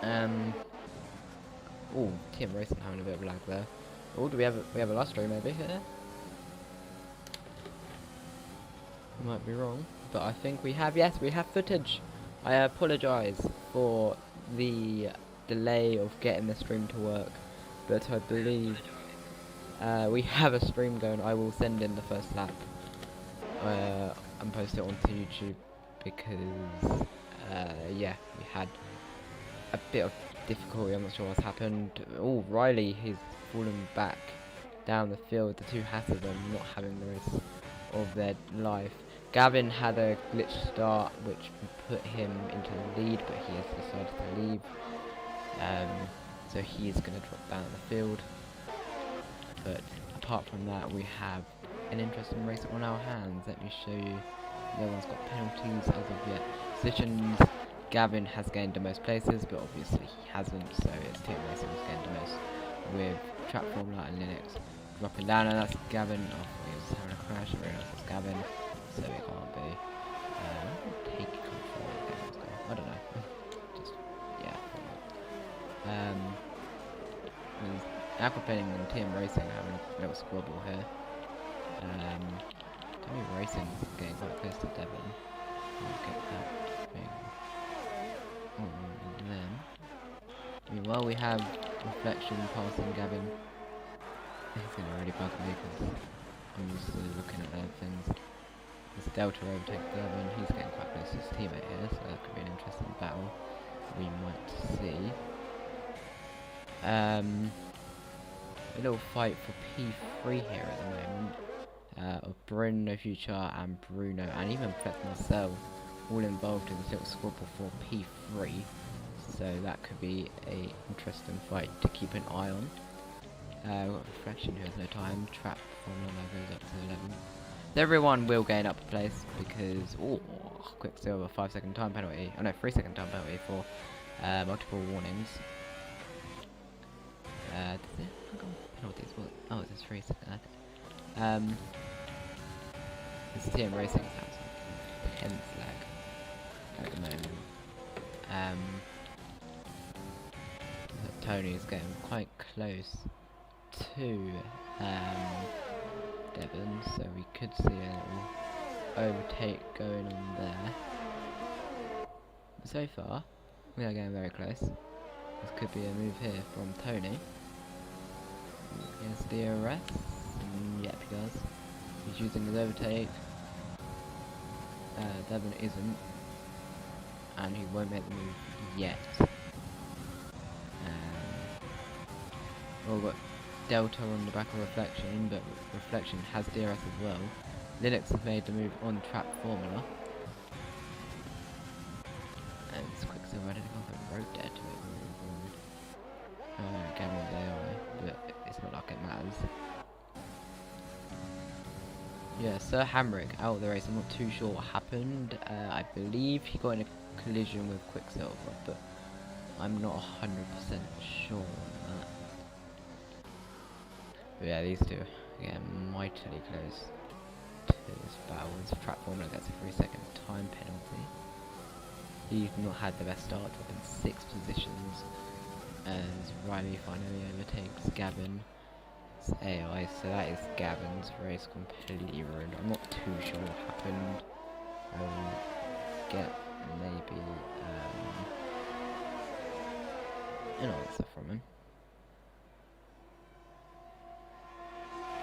Um. Oh, Team Racing having a bit of lag there. Oh, do we have a lustro maybe here? Might be wrong, but I think we have. Yes, we have footage. I apologise for the delay of getting the stream to work, but I believe we have a stream going. I will send in the first lap and post it onto YouTube because yeah, we had a bit of difficulty. I'm not sure what's happened. Oh, Riley, he's fallen back down the field. The two Hatters are not having the race of their life. Gavin had a glitch start which put him into the lead, but he has decided to leave. So he is going to drop down the field. But apart from that, we have an interesting race on our hands. Let me show you. No one's got penalties as of yet. Positions. Gavin has gained the most places, but obviously he hasn't, so it's Team Racing who's gained the most, with Trap Formula and Linux dropping down, and that's Gavin. Oh, he was having a crash. I realised it's Gavin, so it can't be. Take control of Gavin's car. I don't know. Just, yeah. Aquaplaning and Team Racing having a little squabble here. Team Racing is getting quite close to Devon. I'll get that thing. And then, well, we have Reflection passing Gavin. It's gonna really bug me because I'm used to looking at other things. This Delta overtakes Gavin. He's getting quite close to his teammate here, so that could be an interesting battle we might see. A little fight for P3 here at the moment. Of Bruno Future and Bruno, and even Flex Marcel, all involved in this little squabble for P3, so that could be a interesting fight to keep an eye on. We've got Reflection who has no time. Trap Formula goes up to 11. Everyone will gain up a place because Quicksilver 5-second time penalty. Oh no, 3-second time penalty for multiple warnings. Penalties? What? Oh, it's 3 second. This TM Racing has some intense lag at the moment. Tony's getting quite close to Devon, so we could see a little overtake going on there. So far, we are getting very close. This could be a move here from Tony. Yes, DRS. Yep, he does. He's using his overtake. Devon isn't, and he won't make the move yet. We've got Delta on the back of Reflection, but Reflection has DRS as well. Linux has made the move on Trap Formula. And it's Quicksilver ready to go for road there to make the move forward. Gavin's AI, but it's not like it matters. Yeah, Sir Hamrick out of the race. I'm not too sure what happened. I believe he got in a collision with Quicksilver, but I'm not 100% sure on that. But yeah, these two get mightily close to this battle. This Trap Formula gets a 3-second time penalty. He's not had the best start, dropping 6 positions, as Riley finally overtakes Gavin. AI, so that is Gavin's race completely ruined. I'm not too sure what happened. I will get maybe an answer from him,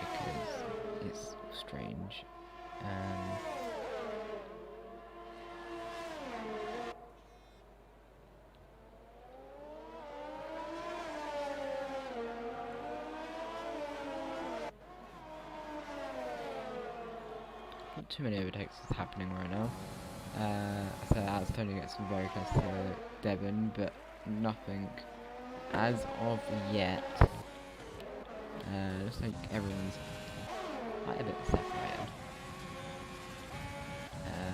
because it's strange. Not too many overtakes is happening right now. So as Tony gets very close to Devon, but nothing as of yet. Looks like everyone's quite a bit separated.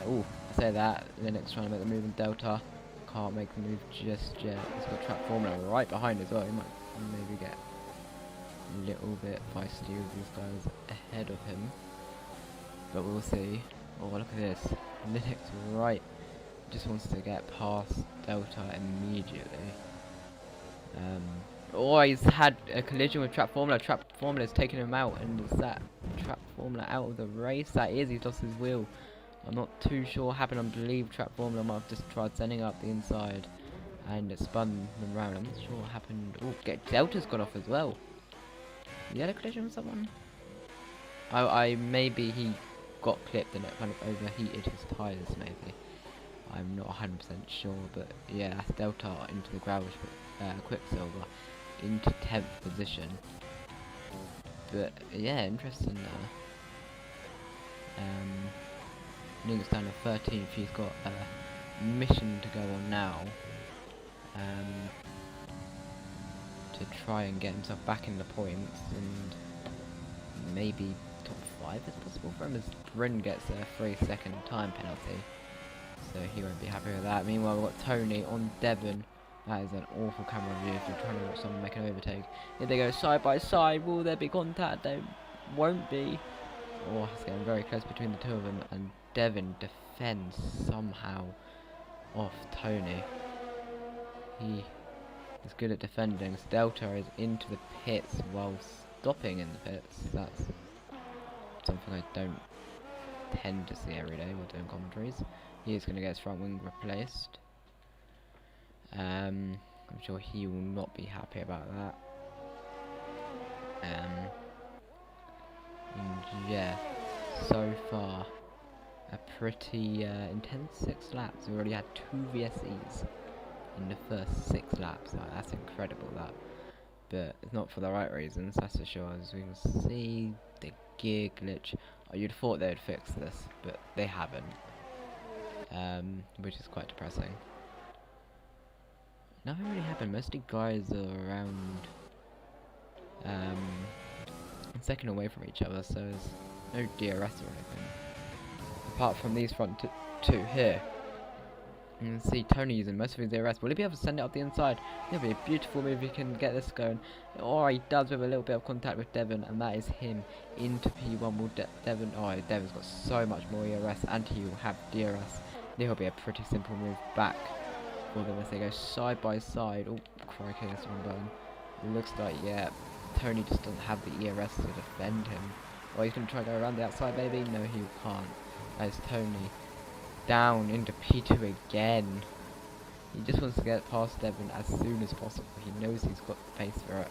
I say that, Linux trying to make the move in Delta. Can't make the move just yet. He's got Trap Formula right behind as well. He might maybe get a little bit feisty with these guys ahead of him. But we'll see. Oh, look at this. Linux right. Just wants to get past Delta immediately. Oh, he's had a collision with Trap Formula. Trap Formula's taken him out, and is that Trap Formula out of the race? That is, he's lost his wheel. I'm not too sure what happened. I believe Trap Formula might have just tried sending up the inside, and it spun them round. I'm not sure what happened. Oh, Delta's gone off as well. He had a collision with someone? Maybe he got clipped and it kind of overheated his tyres, maybe. I'm not 100% sure, but yeah, that's Delta into the gravel, Quicksilver into 10th position. But yeah, interesting. Link's down to 13th. He's got a mission to go on now. To try and get himself back in the points and maybe top 5 is possible for him, as Bryn gets a 3-second time penalty, so he won't be happy with that. Meanwhile, we've got Tony on Devon. That is an awful camera view if you're trying to watch someone make an overtake. Here they go side by side. Will there be contact? There won't be. Oh, it's getting very close between the two of them, and Devon defends somehow off Tony. He is good at defending. Delta is into the pits while stopping in the pits. That's something I don't tend to see every day while doing commentaries. He is going to get his front wing replaced. I'm sure he will not be happy about that. And yeah, so far a pretty intense 6 laps. We already had 2 VSEs in the first 6 laps. That's incredible, that. But it's not for the right reasons, that's for sure. As we can see, the gear glitch. Oh, you'd have thought they'd fix this, but they haven't. Which is quite depressing. Nothing really happened. Most of the guys are around a second away from each other, so there's no DRS or anything. Apart from these front two here. You can see Tony using most of his DRS. Will he be able to send it up the inside? It'll be a beautiful move if he can get this going. Or he does with a little bit of contact with Devon, and that is him into P1. Will Devon... Oh, Devon's got so much more ERS, and he will have DRS. It'll be a pretty simple move back for them as they go side by side. Oh, crikey, that's one button. It looks like, yeah, Tony just doesn't have the ERS to defend him. Oh, he's going to try to go around the outside, maybe? No, he can't. That is Tony down into P2 again. He just wants to get past Devon as soon as possible. He knows he's got the pace for it.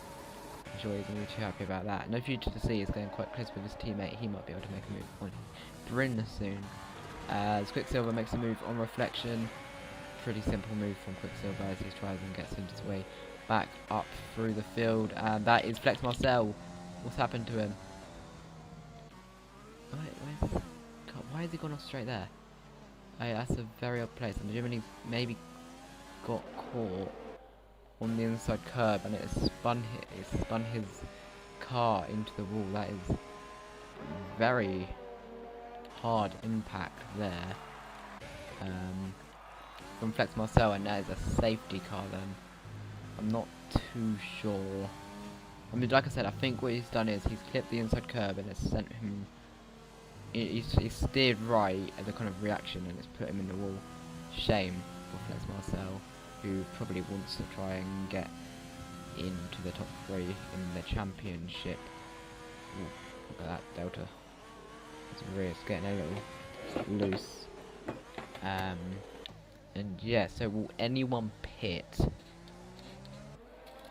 I'm sure he's going to be too happy about that. No future to see. Is going quite close with his teammate. He might be able to make a move on Bryn soon. As Quicksilver makes a move on reflection. Pretty simple move from Quicksilver as he tries and gets his way back up through the field. And that is Flex Marcel. What's happened to him? Why has he gone off straight there? That's a very odd place. I'm assuming he maybe got caught on the inside curb and it spun his car into the wall. That is very hard impact there from Flex Marcel, and that is a safety car then. I'm not too sure. I mean, like I said, I think what he's done is he's clipped the inside curb and it's sent him... He's steered right as a kind of reaction and it's put him in the wall. Shame for Flex Marcel, who probably wants to try and get into the top 3 in the championship. Ooh, look at that Delta. It's really getting a little loose. And yeah, so will anyone pit?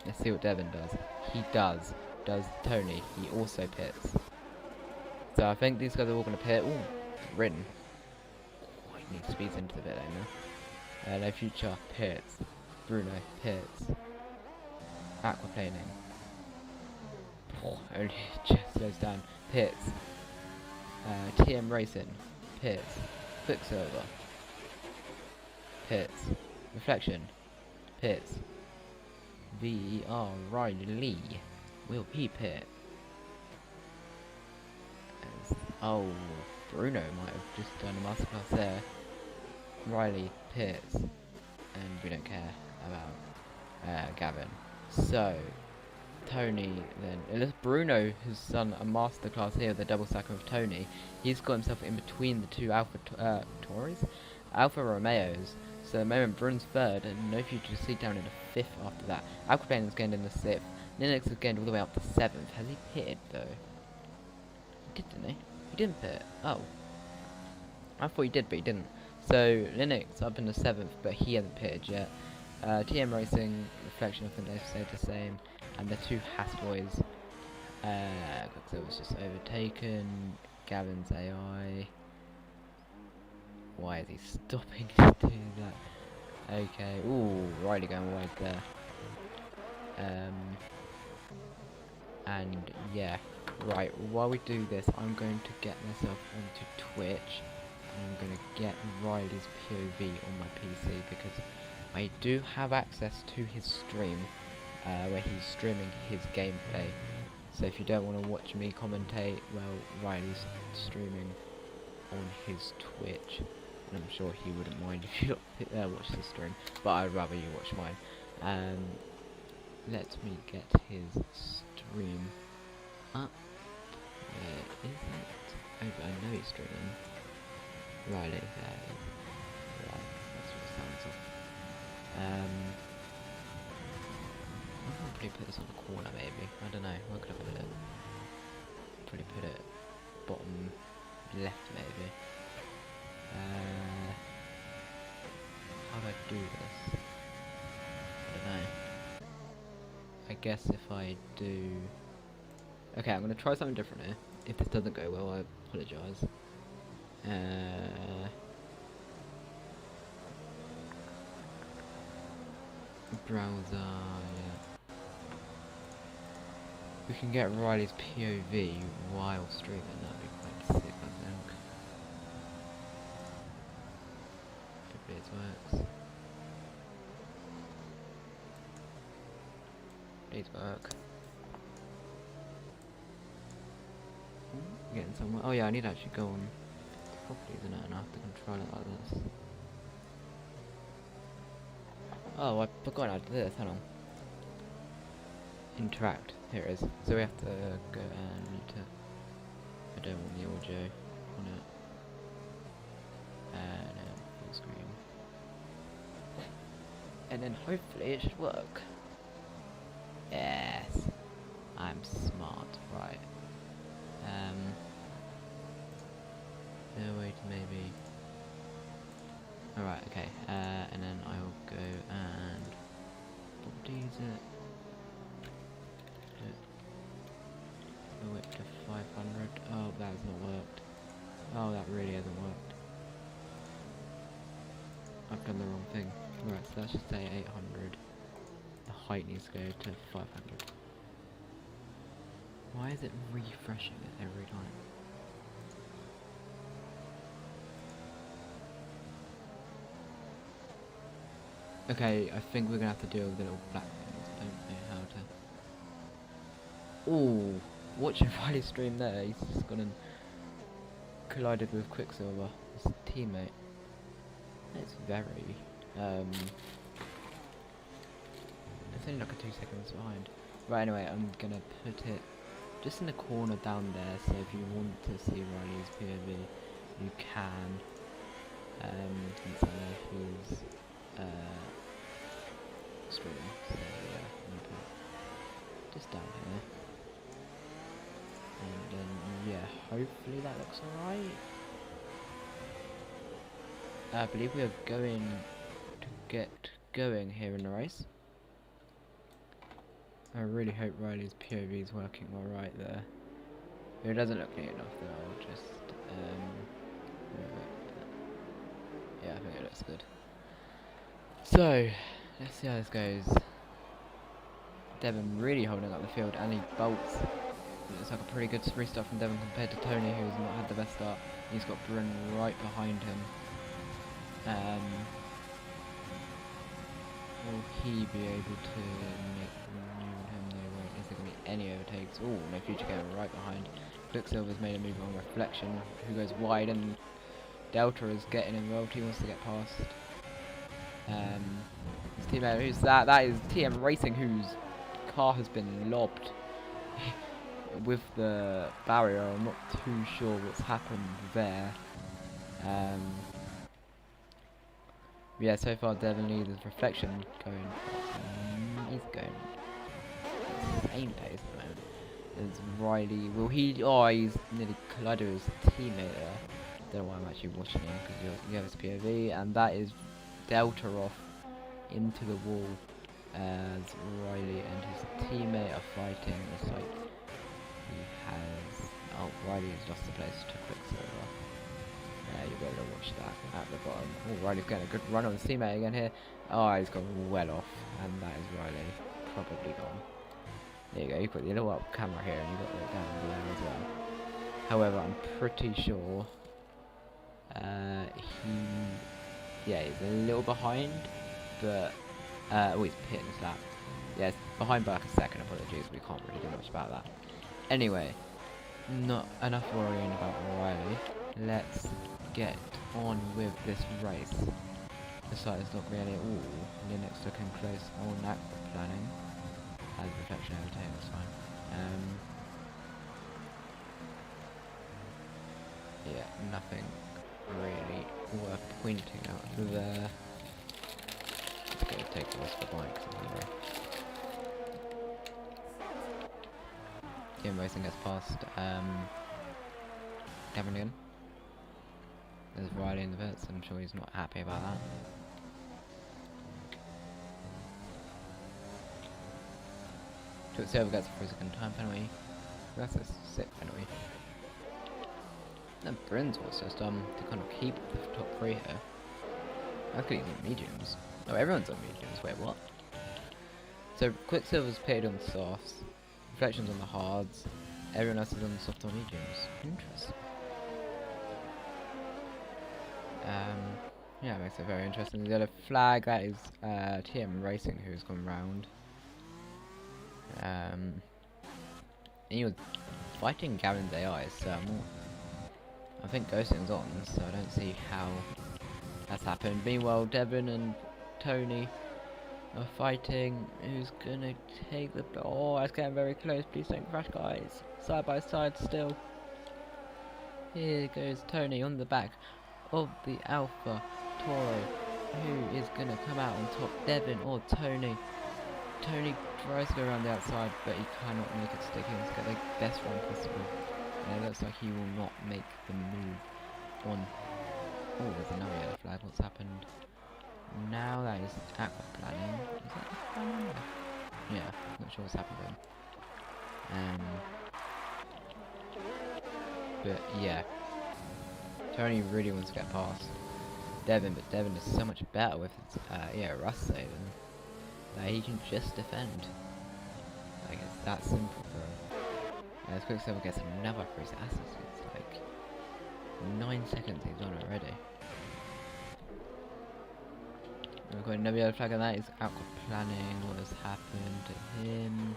Let's see what Devon does. He does. Does Tony? He also pits. So I think these guys are all going to pit. Ooh, Bryn. Oh, he needs speeds into the pit, I know. No future pits. Bruno pits. Aquaplaning. Oh, only just slows down. Pits. TM Racing. Pits. Quicksilver. Pits. Reflection. Pits. VER Riley. Will he pit? Oh, Bruno might have just done a masterclass there. Riley pits. And we don't care about Gavin. So, Tony then. Unless Bruno has done a masterclass here, the double stack of Tony. He's got himself in between the two Alfa Romeos. So at the moment, Brun's third, and No Future Seed down in the fifth after that. Aquaplane is gained in the sixth. Linux is gained all the way up to seventh. Has he pitted though? He did, didn't he? He didn't pit. Oh. I thought he did, but he didn't. So Linux up in the seventh, but he hasn't pitted yet. TM Racing, Reflection, I think they've stayed the same. And the two Haas boys. Quicksilver was just overtaken. Gavin's AI. Why is he stopping to do that? Okay. Ooh, Riley going wide there. And yeah, right. While we do this, I'm going to get myself onto Twitch. And I'm going to get Riley's POV on my PC because I do have access to his stream, where he's streaming his gameplay. So if you don't want to watch me commentate, well, Riley's streaming on his Twitch, and I'm sure he wouldn't mind if you watch the stream, but I'd rather you watch mine. Let me get his stream up. Where is it? Oh, I know he's streaming. Riley, there it is. Right, that's what it sounds of. I'll probably put this on the corner maybe. I don't know, where could I put it? Probably put it bottom left maybe. How do I do this? I don't know. I guess if I do... Okay, I'm going to try something different here. If this doesn't go well, I apologise. Browser, yeah. We can get Riley's POV while streaming, that'd be quite sick, I think. Hopefully it works. Please work. Getting somewhere. Oh yeah, I need to actually go on properties, isn't it? And I have to control it like this. Oh, I forgot how to do this, hold on. Interact, here it is. So we have to go and need to... I don't want the audio on it. And then full screen. And then hopefully it should work. Yes. I'm smart, right. No wait, maybe... Alright, okay, and then I will go and properties it. Go up to 500. Oh, that has not worked. Oh, that really hasn't worked. I've done the wrong thing. Right, so let's just say 800. The height needs to go to 500. Why is it refreshing it every time? Okay, I think we're gonna have to deal with the little black things. I don't know how to... Ooh, watching Riley stream there, he's just gone and collided with Quicksilver, his teammate. It's very... it's only like a 2 seconds behind. Right, anyway, I'm gonna put it just in the corner down there, so if you want to see Riley's POV, you can. Since I know he's streaming, so yeah, I'm gonna put it just down here. And then, yeah, hopefully that looks alright. I believe we are going to get going here in the race. I really hope Riley's POV is working alright there. If it doesn't look neat enough, then I'll just move it. Yeah, I think it looks good. So, let's see how this goes. Devon really holding up the field, and he bolts. It looks like a pretty good restart from Devon compared to Tony, who's not had the best start. He's got Bryn right behind him. Will he be able to make room him? No, won't. Is there going to be any overtakes? Oh, No Future going right behind. Quicksilver's made a move on Reflection, who goes wide, and Delta is getting involved. He wants to get past. His teammate, who's that? That is TM Racing, whose car has been lobbed with the barrier. I'm not too sure what's happened there. Yeah, so far Devon leads his reflection going. He's going insane pace at the moment. There's Riley. Will he? Oh, he's nearly collided with his teammate there. Don't know why I'm actually watching him because you have his POV, and that is Delta off into the wall as Riley and his teammate are fighting. It's like he has. Oh, Riley's lost the place to Quicksilver. Yeah, you better watch that at the bottom. Oh, Riley's getting a good run on his teammate again here. Oh, he's gone well off, and that is Riley probably gone. There you go, you've got the little up camera here, and you've got it down below as well. However, I'm pretty sure he's a little behind, but oh, he's pitting his lap. Yes, behind by like a second. Apologies, we can't really do much about that. Anyway, not enough worrying about Riley. Let's get on with this race. The site is not really. Ooh, Linux looking close on that planning. Has reflection overtake, that's fine. Yeah, nothing really worth pointing out there. Let's go take the rest of the bikes. Team racing gets past Devon again. There's Riley in the pits, I'm sure he's not happy about that. Quicksilver gets a 3-second time penalty. That's a sick penalty. And Bryn's was just to kind of keep the top 3 here. That's good, he's on mediums. Oh, everyone's on mediums, wait, what? So Quicksilver's pitted on softs, Reflection's on the hards, everyone else is on the soft or mediums. Interesting. Yeah, it makes it very interesting. The other flag, that is TM Racing who's gone round. He was fighting Gavin's AI, so I think Ghosting's on, so I don't see how that's happened. Meanwhile, Devon and Tony are fighting. Who's gonna take the ball? Oh, it's getting very close. Please don't crash, guys. Side by side still. Here goes Tony on the back of the Alpha Toro. Who is gonna come out on top? Devon or Tony? Tony tries to go around the outside, but he cannot make it stick. He wants to get the best run possible. And it looks like he will not make the move on. Oh, there's another yellow flag. What's happened? Now that is aqua planning. Is that planning? Yeah, not sure what's happened then. But yeah, Tony really wants to get past Devon, but Devon is so much better with his rust saving. That he can just defend. Like, it's that simple for him. As Quicksilver gets another free assist, it's like 9 seconds he's on already. We've got another yellow flag, and that is aqua planning. What has happened to him?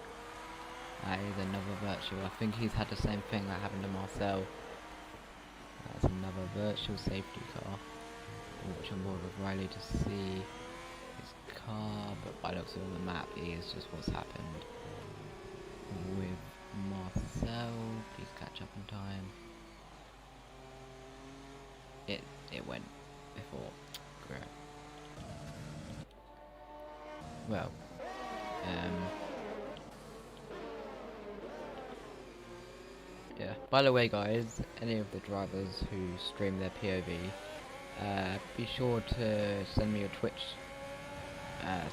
That is another virtual. I think he's had the same thing that happened to Marcel. That's another virtual safety car. We'll watch on board with Riley to see car, but by looks on the map is just what's happened with Marcel. Please catch up in time. It went before. Great. Well, yeah. By the way, guys, any of the drivers who stream their POV, be sure to send me your Twitch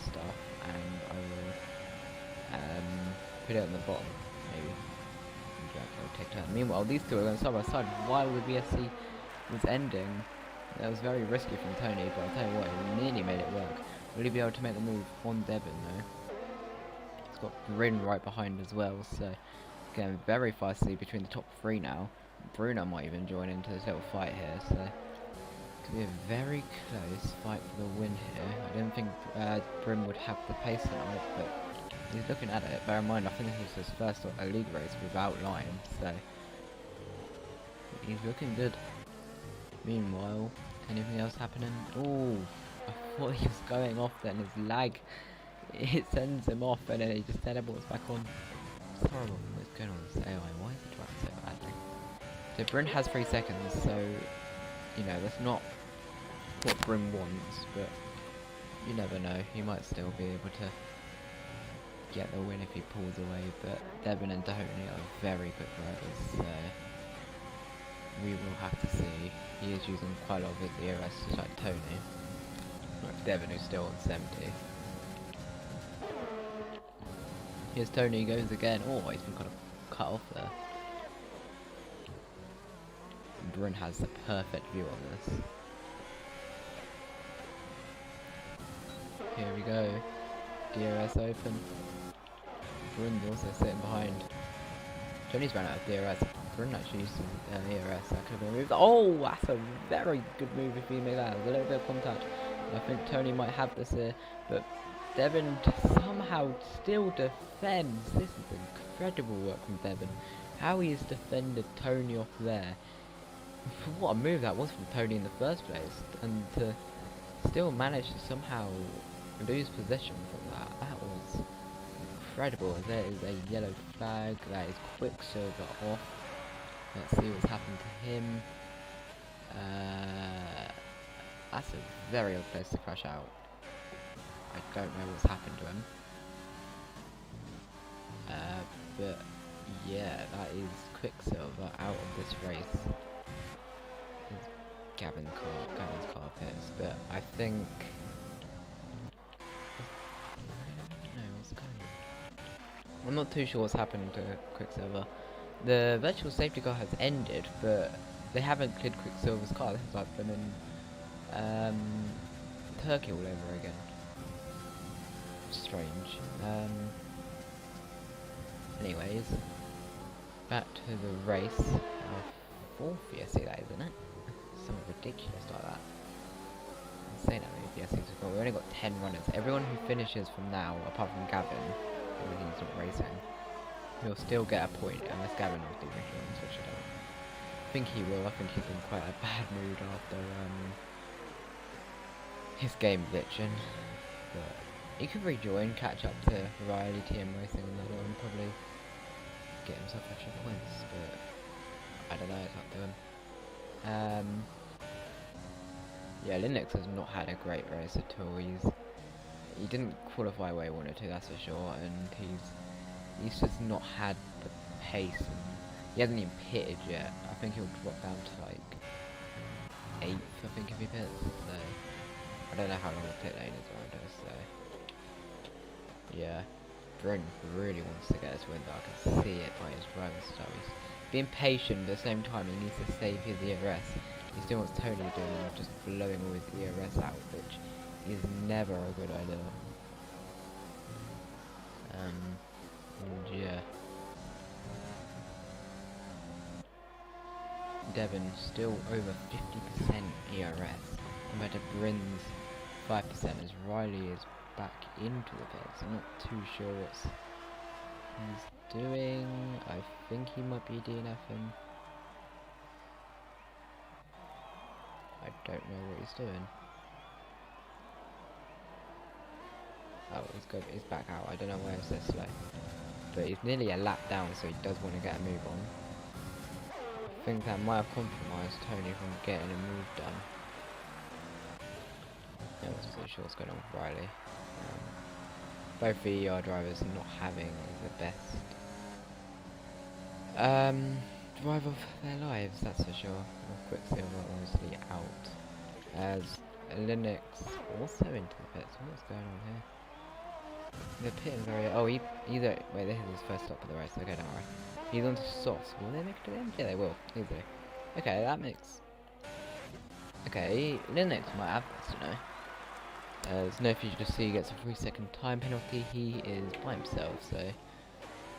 stuff, and I will put it on the bottom, maybe. Take time. Meanwhile, these two are going side by side while the BSC was ending. That was very risky from Tony, but I'll tell you what, he nearly made it work. Will he be able to make the move on Devon though? He's got Bryn right behind as well, so getting very fastly between the top 3 now. Bruno might even join into this little fight here, so could be a very close fight for the win here. I don't think Bryn would have the pace on it, but he's looking at it. Bear in mind, I think this is his first league race without line, so he's looking good. Meanwhile, anything else happening? Oh, I thought he was going off then. His lag, it sends him off, and then he just teleports back on. It's horrible what's going on with this AI. Why is he driving so badly? So Bryn has 3 seconds, so you know that's not what Bryn wants, but you never know. He might still be able to get the win if he pulls away, but Devon and Tony are very quick riders, so we will have to see. He is using quite a lot of his ERS, just like Tony. Like Devon, who's still on 70. Here's Tony, goes again. Oh, he's been kind of cut off there. Bryn has the perfect view on this. Here we go. DRS open. Bryn's also sitting behind. Tony's ran out of DRS. Bryn actually used some ERS. That could have been moved. Oh, that's a very good move if he made that. There's a little bit of contact. I think Tony might have this here, but Devon somehow still defends. This is incredible work from Devon. How he has defended Tony off there. What a move that was from Tony in the first place, and to still manage to somehow lose possession from that. That was incredible. There is a yellow flag. That is Quicksilver off. Let's see what's happened to him. That's a very odd place to crash out. I don't know what's happened to him. But yeah, that is Quicksilver out of this race. Gavin's car pits, but I think I'm not too sure what's happened to Quicksilver. The virtual safety car has ended, but they haven't cleared Quicksilver's car. This is like them in Turkey all over again. Strange. Anyways, back to the race. Fourth VSC, that isn't it? Something ridiculous like that. I'm saying that many VSCs we've got. We've only got 10 runners. Everyone who finishes from now, apart from Gavin, who he's not racing, he'll still get a point unless Gavin will do runs, which I don't think he will. I think he's in quite a bad mood after his game glitching. But he could rejoin, catch up to Riley TM Racing and that one, probably get himself extra points, but I don't know, it's up to him. Yeah, Linux has not had a great race at all. He didn't qualify where he wanted to, that's for sure, and he's just not had the pace, and he hasn't even pitted yet. I think he'll drop down to like 8th, I think, if he pits, so I don't know how long the pit lane is around us, so yeah. Bryn really wants to get this win, though. I can see it by his driving style. He's being patient, but at the same time he needs to save his ERS. He still wants Tony doing and just blowing all his ERS out, which is never a good idea. And yeah. Devon still over 50% ERS compared to Bryn's 5%, as Riley is back into the pits. I'm not too sure what he's doing. I think he might be DNFing. I don't know what he's doing. Oh, he's back out. I don't know why it's so slow. But he's nearly a lap down, so he does want to get a move on. I think that might have compromised Tony from getting a move done. I wasn't so sure what's going on with Riley. Both VER drivers are not having the best drive of their lives, that's for sure. Quicksilver obviously out, as Linux also into the pits. What's going on here? They're pitting very. Oh, he's wait, this is his first stop of the race. Okay, don't worry. He's on to softs. Will they make it to the end? Yeah, they will. Easily. Okay, that makes. Okay, Linux might have this, you know. There's no future to see. He gets a 3-second time penalty. He is by himself, so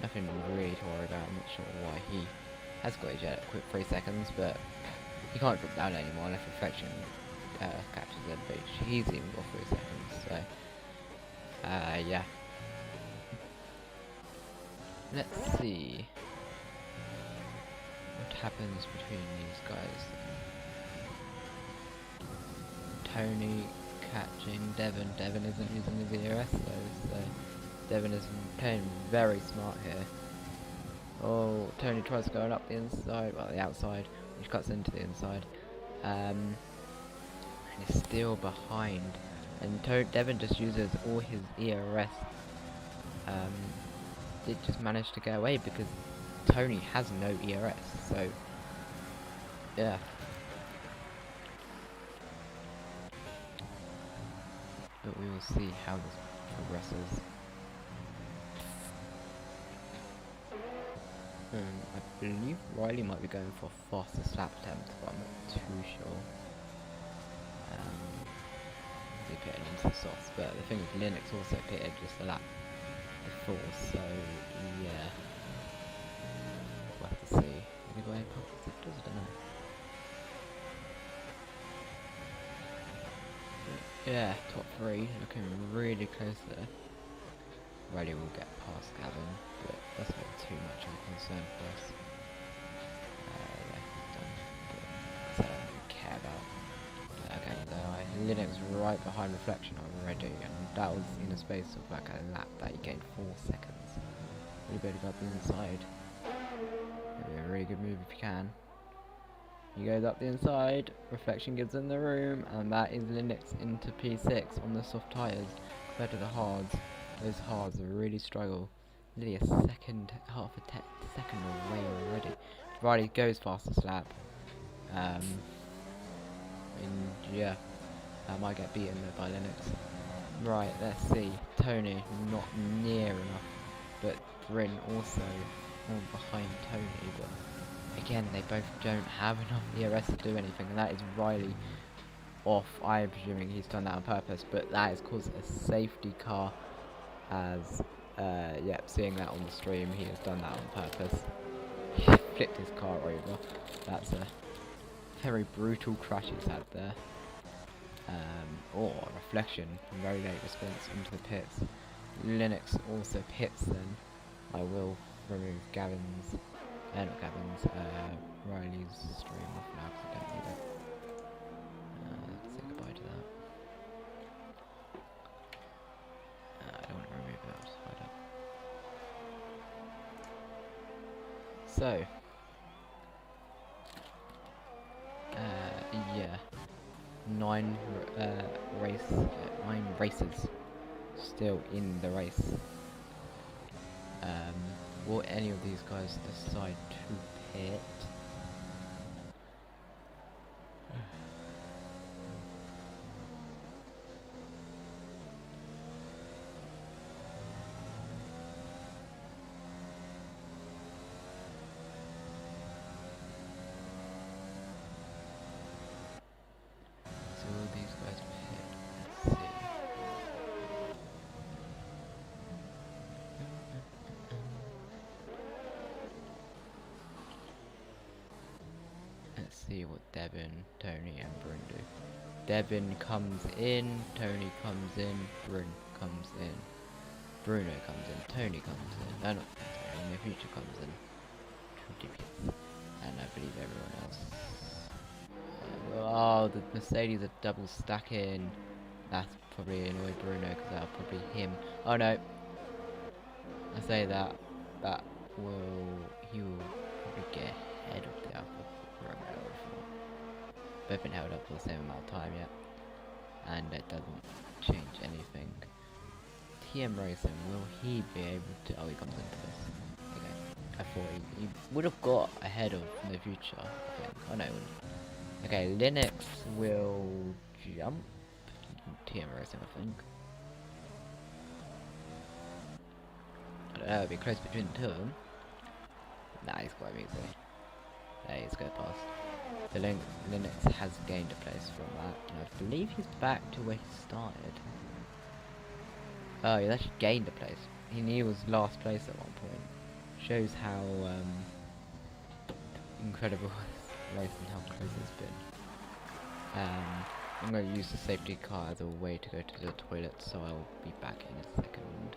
nothing really to worry about. I'm not sure why he has got his jet quick 3 seconds, but he can't drop down anymore unless Reflection catches him. But he's even got 3 seconds, so yeah. Let's see what happens between these guys. Tony catching Devon. Devon isn't using his ERS though, so Devon is playing very smart here. Oh, Tony tries going up the inside, well the outside, which cuts into the inside. And he's still behind and Devon just uses all his ERS. Did just manage to get away because Tony has no ERS, so yeah. But we will see how this progresses. I believe Riley might be going for a faster slap attempt, but I'm not too sure. He's getting into the softs, but the thing is Linux also pitted just a lap before, so yeah. We'll have to see. Have we got any pocket sectors? I don't know. Yeah, top 3, looking really close there. Riley will get past Gavin, but that's not too much of a concern for us. Yeah, done. But I don't really care about. Okay, so Linux right behind Reflection already, and that was in a space of like a lap that he gained 4 seconds. Really better go up the inside. That'd be a really good move if you can. He goes up the inside, Reflection gives him the room, and that is Linux into P6 on the soft tyres compared to the hards. Those hards really struggle. Nearly a second, half a second away already. Riley goes faster slap. And yeah, I might get beaten there by Linux. Right, let's see. Tony, not near enough, but Bryn also behind Tony, but again, they both don't have enough ERS to do anything, and that is Riley off. I'm presuming he's done that on purpose, but that has caused a safety car. As yeah, seeing that on the stream, he has done that on purpose. He flipped his car over. That's a very brutal crash he's had there. Or Reflection, very late response into the pits. Linux also pits then. I will remove Gavin's, not Gavin's, Riley's stream off now because I don't need it. Let's say goodbye to that. I don't want to remove that, I'll just hide it. So, yeah, 9 races still in the race. Will any of these guys decide to pit? So will these guys pit? Let's see. Let's see what Devin, Tony and Bryn do. Devin comes in, Tony comes in, Bryn comes in, Bruno comes in, Tony comes in, no, not Tony, in the future comes in, and I believe everyone else. Oh, the Mercedes are double stacking. That's probably annoy Bruno because that'll probably him. Oh no, I say that he will probably get ahead of the Alpha Romeo. Both been held up for the same amount of time yet, and it doesn't change anything. TM Racing, will he be able to? Oh, he comes into this. Okay, I thought he would have got ahead of the future. I think. Oh no, he wouldn't. Okay, Linux will jump. TM Racing, I think. I don't know, it'll be close between the two of them. Nah, he's quite easy. There, he's go past. The Linux has gained a place from that, and I believe he's back to where he started. Oh, he's actually gained a place. He was last place at one point. Shows how incredible this race and how close it's been. I'm going to use the safety car as a way to go to the toilet, so I'll be back in a second.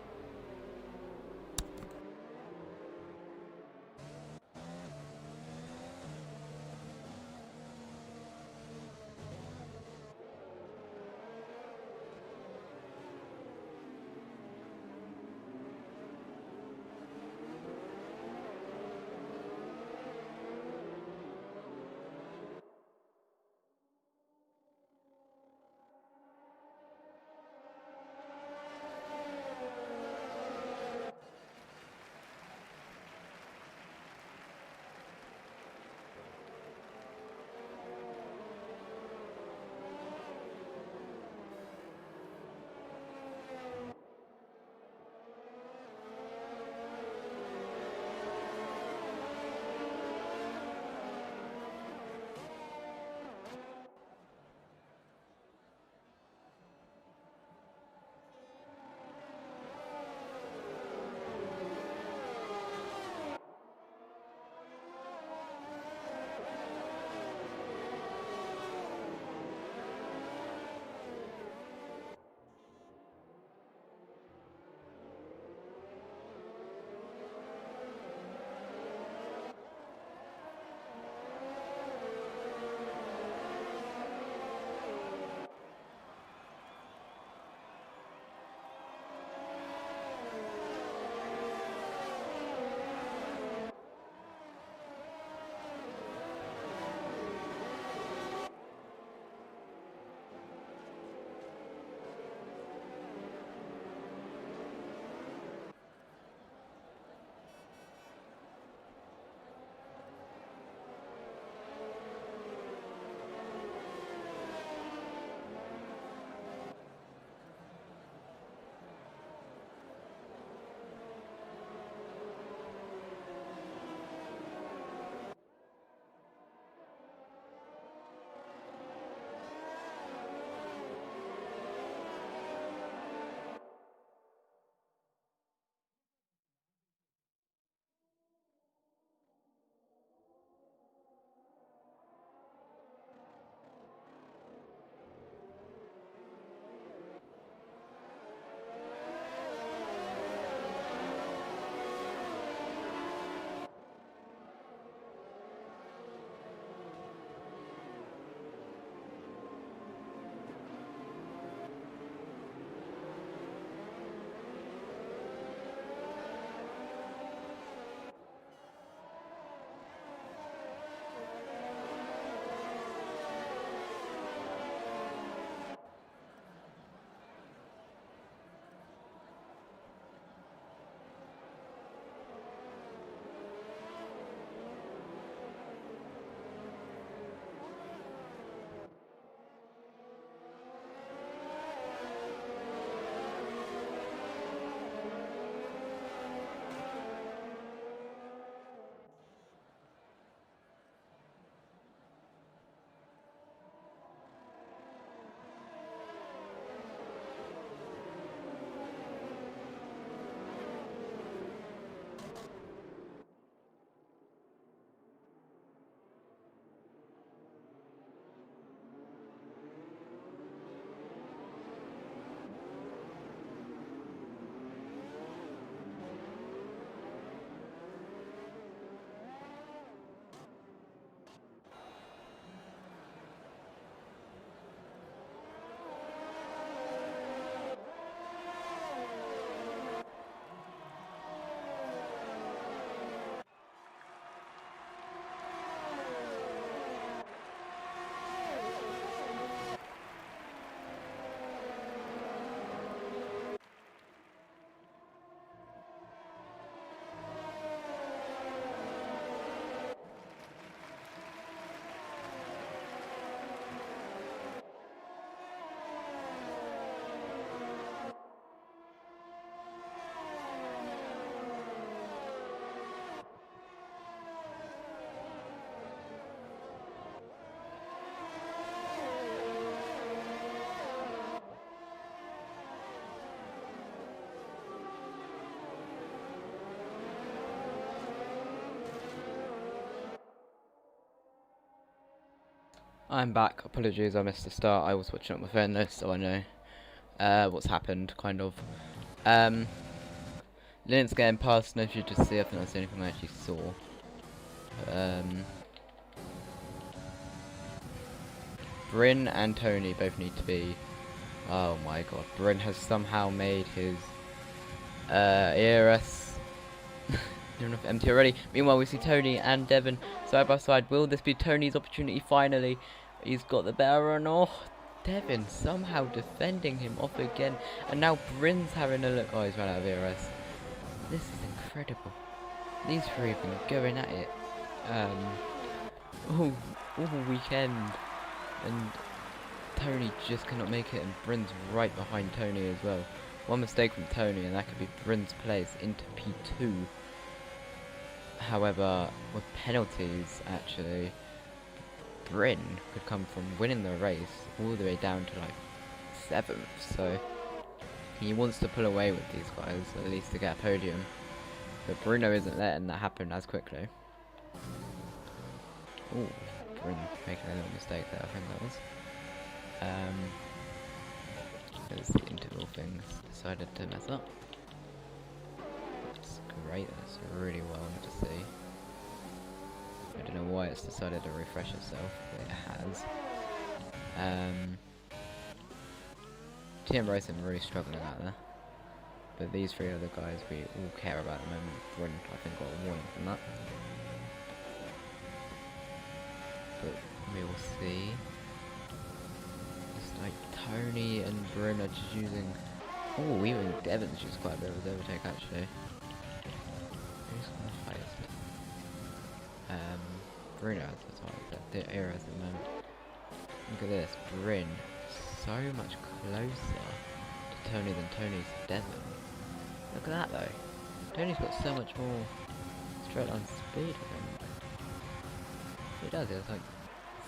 I'm back. Apologies, I missed the start. I was watching on my phone though, so I know what's happened, kind of. Linnet's getting past, no future to see. I think that's the only thing I actually saw. Bryn and Tony both need to be... Oh my god, Bryn has somehow made his ERS near enough empty already. Meanwhile, we see Tony and Devon side by side. Will this be Tony's opportunity finally? He's got the better run. Oh, Devon somehow defending him off again. And now Bryn's having a look. Oh, he's run out of ERS. This is incredible. These three have been going at it all weekend. And Tony just cannot make it, and Bryn's right behind Tony as well. One mistake from Tony and that could be Bryn's place into P2. However, with penalties, actually, Bryn could come from winning the race all the way down to like 7th. So he wants to pull away with these guys, at least to get a podium. But Bruno isn't letting that happen as quickly. Ooh, Bryn making a little mistake there, I think that was. There's the interval things decided to mess up. That's great, that's really well to see. I don't know why it's decided to refresh itself, but it has. TM Racing really struggling out there. But these three other guys we all care about at the moment. Bryn, I think, got a warning from that. But we will see. It's like Tony and Bryn are just using... Oh, even Devon's used quite a bit of his overtake actually. Who's the highest? Bruno has the ERS at the moment. Look at this, Bryn so much closer to Tony than Tony's to Devon. Look at that though. Tony's got so much more straight line speed, I think. He does, he has like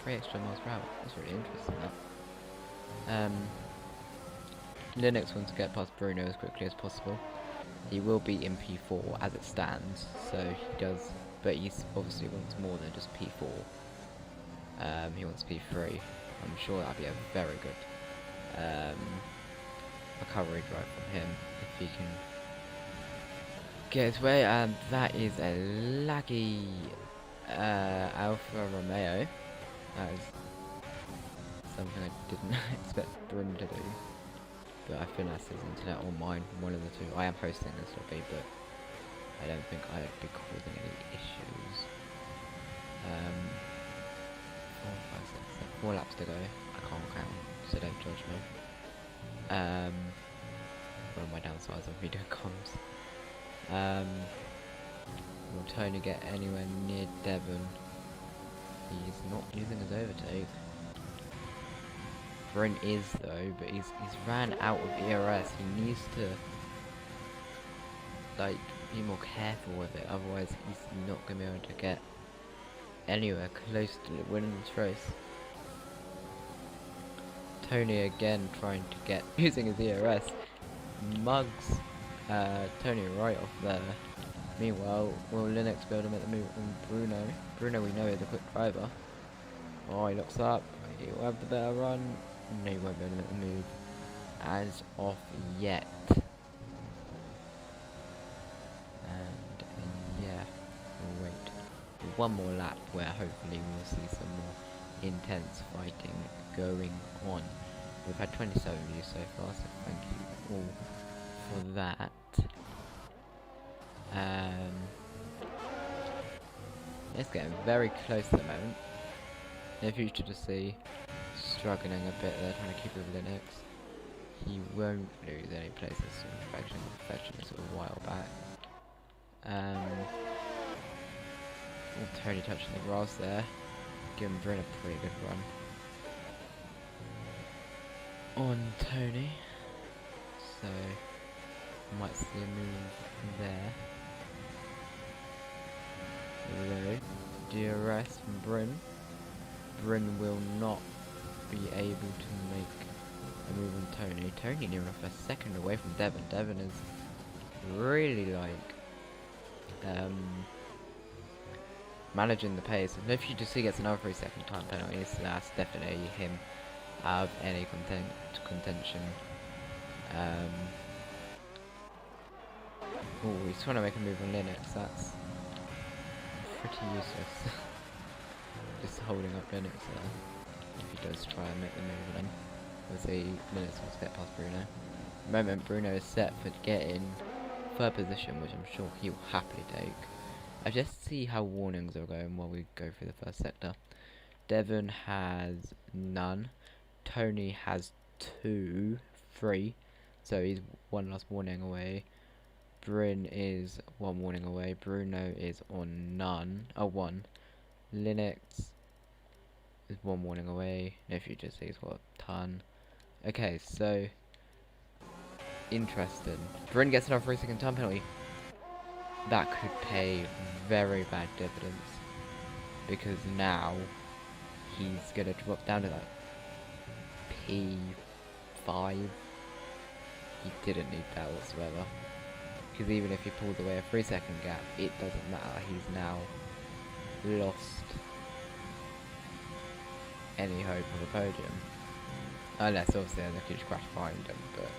3 extra miles per hour. That's really interesting that. Linux wants to get past Bruno as quickly as possible. He will be in P4 as it stands, so he does, but he obviously wants more than just P4. He wants P3. I'm sure that'll be a very good recovery drive from him if he can get his way. And that is a laggy Alfa Romeo. That is something I didn't expect Bryn to do. But I think that's his internet or mine, one of the two. I am hosting this lobby, but I don't think I'd be causing any issues. 4, 5, 6, 7, 4 laps to go. I can't count, so don't judge me. One of my downsides of me doing comms. Will Tony get anywhere near Devon? He's not using his overtake. Bryn is though, but he's ran out of ERS. He needs to like be more careful with it, otherwise he's not gonna be able to get anywhere close to winning this race. Tony again trying to get using his ERS, mugs Tony right off there. Meanwhile, will Linux be able to make the move on Bruno? Bruno we know is a quick driver. Oh, he looks up. He will have the better run. No, he won't be able to make the move as of yet. And yeah, we'll wait for one more lap where hopefully we'll see some more intense fighting going on. We've had 27 views so far, so thank you all for that. It's getting very close at the moment. No future to see. Struggling a bit there, trying to keep with Linux. He won't lose any places to Infection sort of a while back. Tony touching the grass there. Giving Bryn a pretty good run on Tony. So might see a move there. Hello. DRS from Bryn. Bryn will not be able to make a move on Tony. Tony near enough a second away from Devon. Devon is really like managing the pace. And if you just see gets another 3-second time penalty, so that's definitely him out of any contention. Oh, he's trying to make a move on Linux. That's pretty useless. Just holding up Linux there. If he does try and make the move, then obviously Linux will get past Bruno. The moment Bruno is set for getting third position, which I'm sure he will happily take. I just see how warnings are going while we go through the first sector. Devon has none. Tony has 2, 3. So he's one last warning away. Bryn is 1 warning away. Bruno is on none. Oh, 1. Linux is 1 warning away. No future sees what? Ton. Okay, so interesting. Bryn gets another 3-second time penalty. That could pay very bad dividends, because now he's gonna drop down to like P5. He didn't need that whatsoever, because even if he pulls away a 3-second gap, it doesn't matter. He's now lost any hope of a podium, unless obviously there's a huge crash behind him, but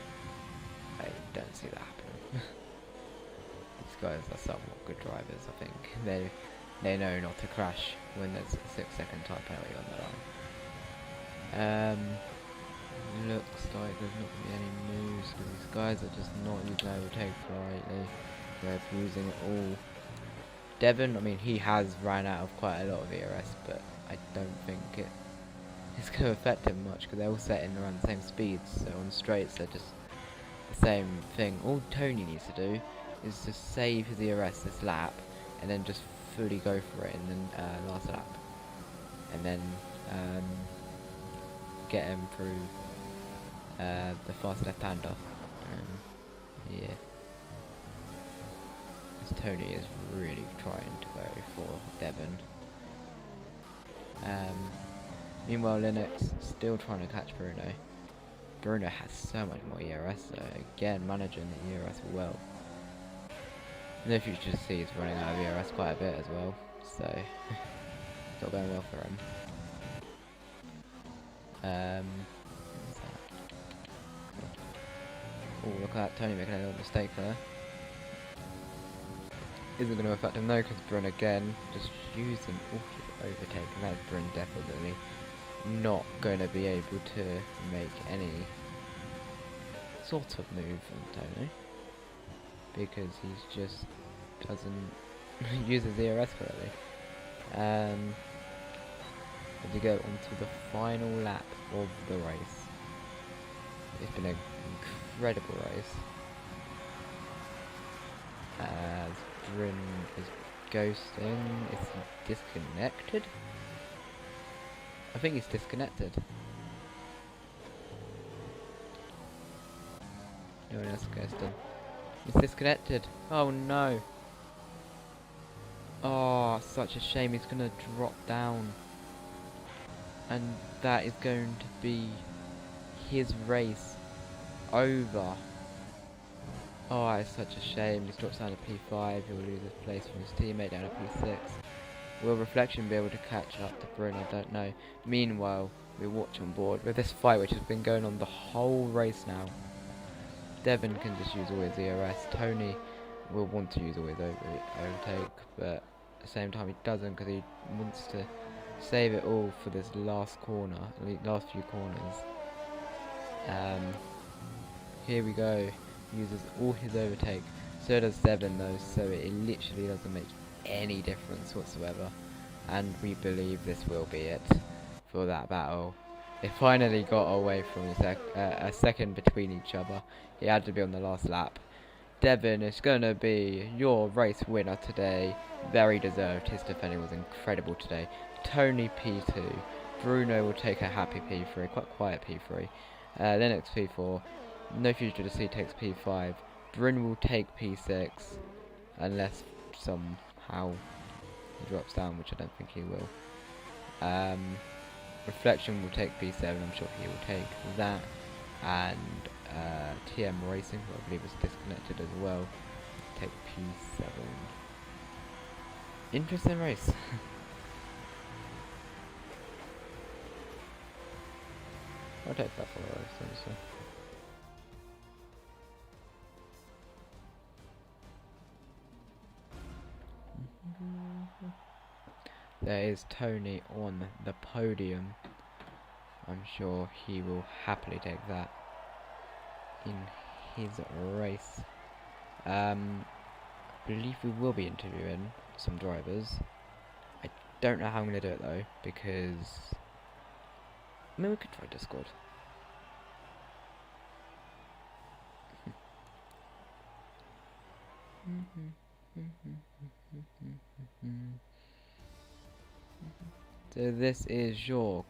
I don't see that happening. These guys are somewhat good drivers, I think. They know not to crash when there's a 6-second time penalty on the line. Looks like there's not going to be any moves, because these guys are just not using overtake rightly. They're using it all. Devon, I mean, he has ran out of quite a lot of ERS, but I don't think it's going to affect him much, because they're all setting around the same speeds, so on straights they're just the same thing. All Tony needs to do is just save his ERS this lap, and then just fully go for it in the last lap, and then get him through the fast left-hander. Yeah, this Tony is really trying to go for Devon. Meanwhile, Linux still trying to catch Bruno. Bruno has so much more ERS, so again managing the ERS well. And if you just see, he's running out of ERS quite a bit as well, so it's not going well for him. What's that? Oh, look at that, Tony making a little mistake there. Isn't going to affect him though, because Bryn again just using overtake, and that's Bryn definitely not going to be able to make any sort of move on Tony, because he's just doesn't use his ERS correctly. As we go on to the final lap of the race, it's been an incredible race. As Bryn is ghosting. Is he disconnected? I think he's disconnected. No one else is ghosting. He's disconnected. Oh no. Oh, such a shame. He's gonna drop down. And that is going to be his race over. Oh, it's such a shame. He drops down to P5. He'll lose his place from his teammate down to P6. Will Reflection be able to catch up to Bryn? I don't know. Meanwhile, we watch on board with this fight, which has been going on the whole race now. Devon can just use all his ERS. Tony will want to use all his overtake, but at the same time he doesn't, because he wants to save it all for this last corner, last few corners. Here we go. Uses all his overtake. So does Devon though, so it literally doesn't make any difference whatsoever. And we believe this will be it for that battle. They finally got away from a second between each other. He had to be on the last lap. Devon is going to be your race winner today. Very deserved. His defending was incredible today. Tony P2. Bruno will take a happy P3, quite quiet P3. Linux P4. No future to see takes P5. Bryn will take P6, unless somehow he drops down, which I don't think he will. Reflection will take P7, I'm sure he will take that. And TM Racing, who I believe is disconnected as well, take P7. Interesting race. I'll take that for a race, honestly. There is Tony on the podium. I'm sure he will happily take that in his race. I believe we will be interviewing some drivers. I don't know how I'm going to do it though, because I mean we could try Discord. So this is your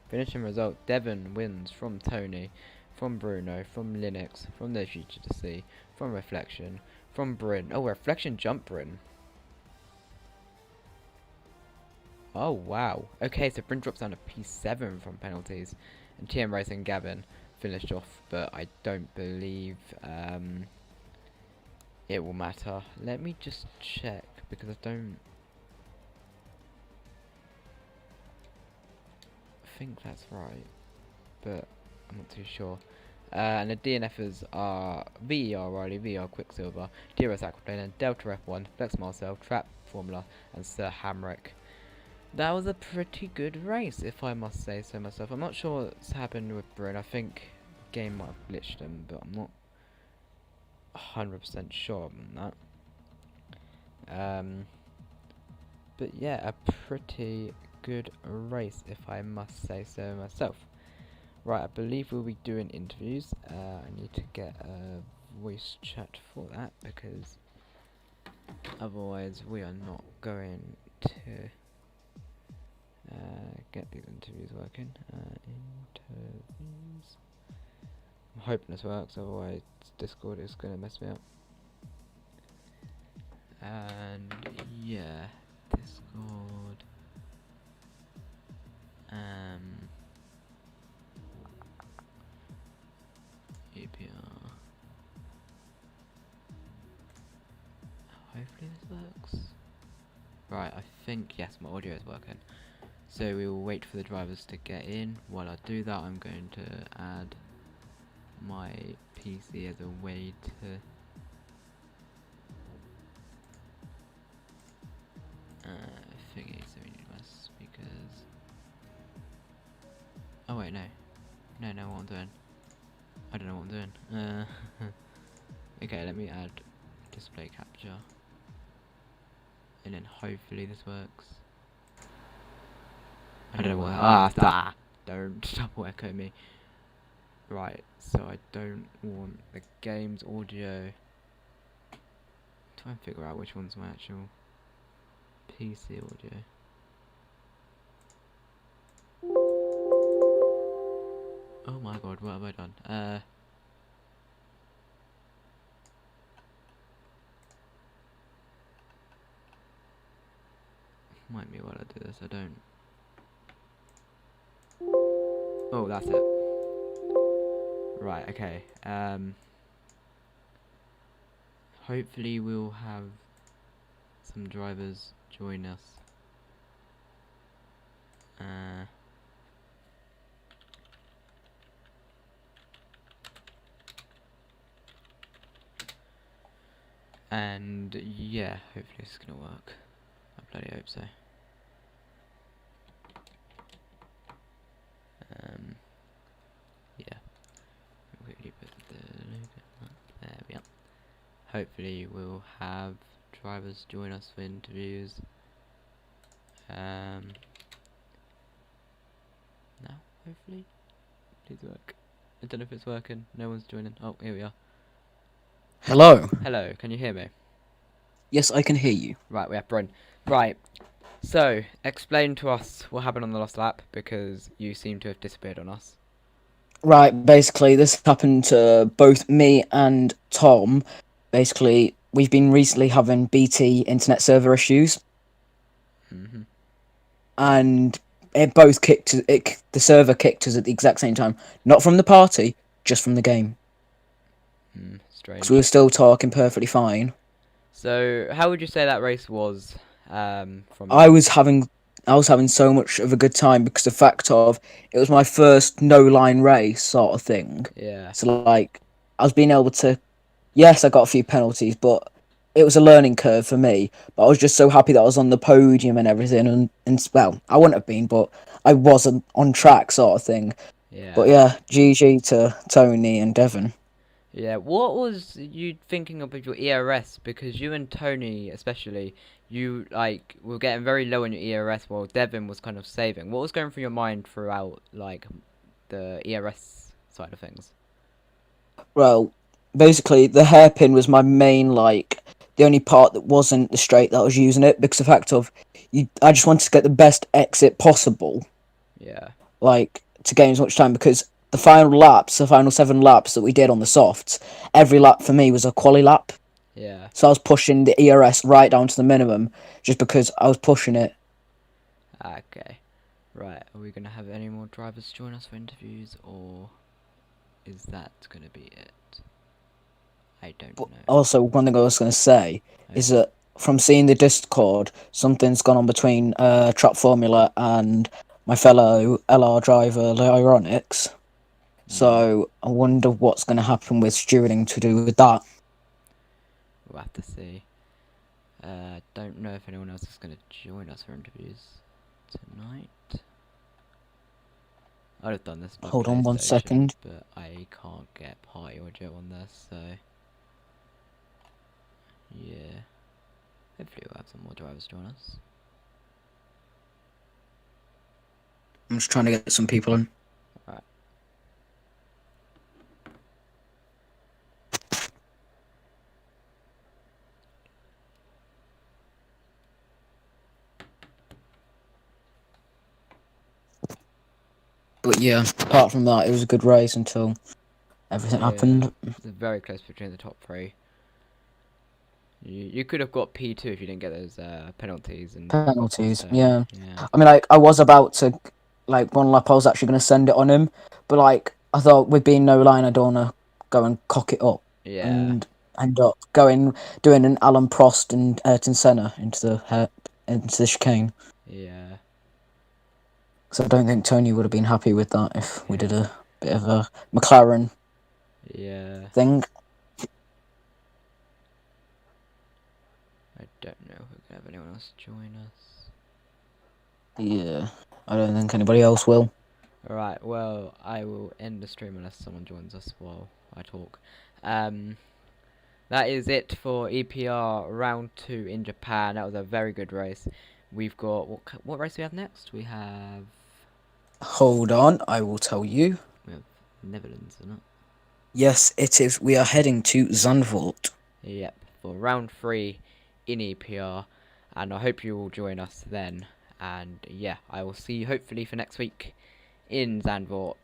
finishing result. Devon wins from Tony, from Bruno, from Linux, from No Future to See, from Reflection, from Bryn. Oh, Reflection jumped Bryn. Oh wow. Okay, so Bryn drops down to P7 from penalties, and TM Racing Gavin finished off, but I don't believe it will matter. Let me just check because I don't think that's right, but I'm not too sure. And the DNFers are VER Riley, VER Quicksilver, DRS Aquaplane, and Delta F1, Flex Marcel, Trap Formula, and Sir Hamrick. That was a pretty good race, if I must say so myself. I'm not sure what's happened with Bryn. I think the game might have glitched him, but I'm not 100% sure on that. But yeah, a pretty good race, if I must say so myself. Right, I believe we'll be doing interviews. I need to get a voice chat for that, because otherwise we are not going to get these interviews working. Interviews. I'm hoping this works, otherwise Discord is going to mess me up. And yeah, Discord. EPR. Hopefully this works. Right, I think yes, my audio is working. So we will wait for the drivers to get in. While I do that, I'm going to add my PC as a way to thingy, so we need my speakers. Oh wait, no, what I'm doing. I don't know what I'm doing. Okay, let me add display capture, and then hopefully this works. I don't know what. Don't double echo me. Right, so I don't want the game's audio. Try and figure out which one's my actual PC audio. Oh my god, what have I done? Might be while I do this, I don't. Oh, that's it. Right, okay. Hopefully we'll have some drivers join us. And yeah, hopefully it's gonna work. I bloody hope so. Yeah. Quickly put the logo up. There we are. Hopefully we'll have drivers join us for interviews. Now, hopefully. Please work. I don't know if it's working. No one's joining. Oh, here we are. Hello. Hello, can you hear me? Yes, I can hear you. Right, we have Bryn. Right. So, explain to us what happened on the lost lap, because you seem to have disappeared on us. Right, basically, this happened to both me and Tom. Basically, we've been recently having BT internet server issues, and it both kicked. The server kicked us at the exact same time, not from the party, just from the game. Strange. Because we were still talking perfectly fine. So, how would you say that race was? From I your was having I was having so much of a good time because the fact of it was my first no line race sort of thing. yeah, So like I was being able to, yes, I got a few penalties, but it was a learning curve for me. But I was just so happy that I was on the podium and everything, and well, I wouldn't have been, but I wasn't on track sort of thing. But yeah, yeah, GG to Tony and Devon. yeah. What was you thinking of with your ERS? Because you and Tony, especially, you like were getting very low on your ERS, while Devin was kind of saving. What was going through your mind throughout like the ERS side of things? Well, basically the hairpin was my main, like, the only part that wasn't the straight that I was using it because the fact of I just wanted to get the best exit possible, Yeah, like to gain as much time because the final 7 laps that we did on the softs, every lap for me was a quali lap. yeah. So I was pushing the ERS right down to the minimum just because I was pushing it. Okay. Right. Are we gonna have any more drivers join us for interviews, or is that gonna be it? I don't But know. also, one thing I was going to say is Okay. that from seeing the Discord, something's gone on between Trap Formula and my fellow LR driver, Lyronix. Hmm. So I wonder what's going to happen with stewarding to do with that. We'll have to see. Don't know if anyone else is gonna join us for interviews tonight. I'd have done this by Hold on one PlayStation, second. but I can't get party audio on this, so yeah. Hopefully we'll have some more drivers join us. I'm just trying to get some people in. Right. But yeah, apart from that, it was a good race until everything Yeah. happened. It's very close between the top three. You could have got P2 if you didn't get those penalties and got Penalties, crossed over. yeah. Yeah. I mean, like, I was about to, like, one lap I was actually going to send it on him, but, like, I thought with being no line, I don't want to go and cock it up Yeah. and end up doing an Alan Prost and Ayrton Senna into the chicane. Yeah. So I don't think Tony would have been happy with that if we did Yeah. a bit of a McLaren Yeah. thing. I don't know if we're gonna have anyone else join us. Yeah, I don't think anybody else will. Alright, well, I will end the stream unless someone joins us while I talk. Um, that is it for EPR round 2 in Japan. That was a very good race. We've got, what race do we have next? Hold on, I will tell you. We have Netherlands, isn't it? Yes, it is. We are heading to Zandvoort. Yep, for round 3 in EPR. And I hope you will join us then. And yeah, I will see you hopefully for next week in Zandvoort.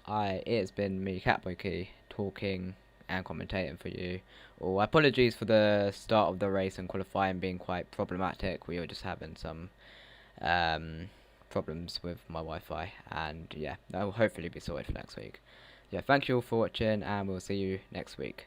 It has been me, Catboy Key, talking and commentating for you. Oh, apologies for the start of the race and qualifying being quite problematic. We were just having some problems with my Wi-Fi, and yeah, that will hopefully be sorted for next week. Yeah, thank you all for watching, and we'll see you next week.